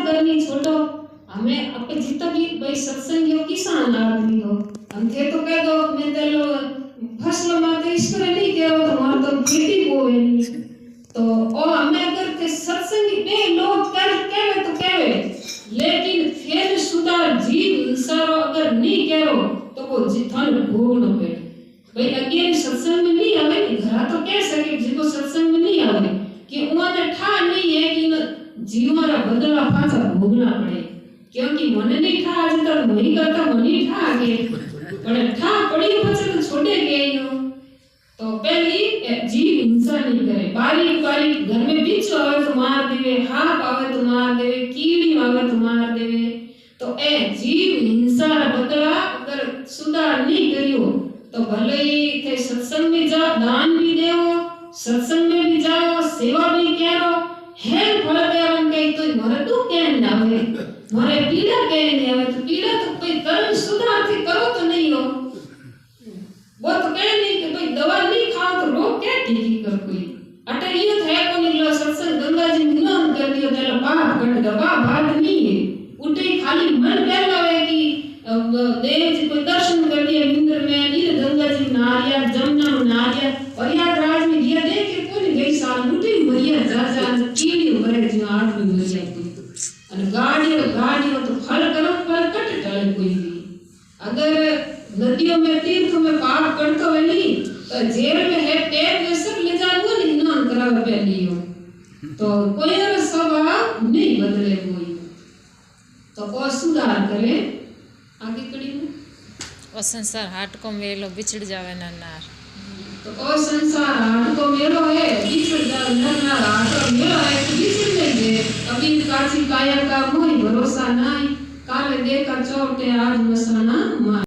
करनी छोड़ो। हमें अपने जितना भी भाई सत्संगी हो, किसान आदमी हो, हम थे तो कह दो मैं तेलो फसल माते ईश्वर नहीं कहो तुम्हारा तो खेती को है नहीं तो और हमें अगर थे सत्संगी ने लोग कर कहवे तो कहवे, लेकिन फिर सुधार जीव इंसारो अगर नहीं करो तो वो जिथन भोगनो पड़े। भाई अगे सत्संग में नहीं आवे, घरा तो कह सके जिको सत्संग में नहीं आवे कि उन्हें ठा नहीं है कि जीवारा बदला पाछा भोगना पड़े, क्योंकि मन नहीं ठा आज तक वही करता मनी ठा आगे पर ठा पड़ी पछे तो छोड़े गए हो। तो पहली जीव हिंसा नहीं करे, बारीक बारीक घर में बिच्छू आवे तो मार देवे, हाप आवे तो मार देवे, कीड़ी आवे तो मार देवे। तो ए जीव हिंसा बदला अगर सुधार नहीं करियो तो भले ही थे सत्संग में जा दान भी देवो, सत्संग में भी जाओ, सेवा भी करो, है फल देवन कई तो मारे दुख कहने आवे, मारे पीड़ा कहने आवे, तो पीड़ा तो कोई कर्म सुधार थे करो तो नहीं हो। वो तो कह नहीं कि भाई दवा नहीं खाओ तो रोग क्या ठीक कर कोई अटे ये थे को निकला सत्संग गंगा जी मिलन कर दियो तेरा पाप कट दबा बात नहीं है उठे खाली मन पहलावे कि देव जी को दर्शन कर दिए इंद्र में नील गंगा जी नारिया जमुना नारिया और याद राज में दिया देख के कोई गई साल उठी मरिया जा जा कीड़ी भरे जो आठ में मरिया कोई और गाड़ी तो फल करम फल कट टल कोई भी। अगर नदियों में तीर्थ में पाप करतो है नहीं तो जेल में है पैर में सब ले जाओ नहीं स्नान करावे पहली हो तो कोई और स्वभाव नहीं बदले कोई तो को सुधार करे आगे कड़ी में और संसार हाट को मेलो बिछड़ जावे ना नार तो ओ संसार हाट को मेलो है बिछड़ जावे ना नार हाट को मेलो है तो बिछड़ जाएंगे अभी काची काया का मोह भरोसा नहीं काले देखा चौटे आज मसाना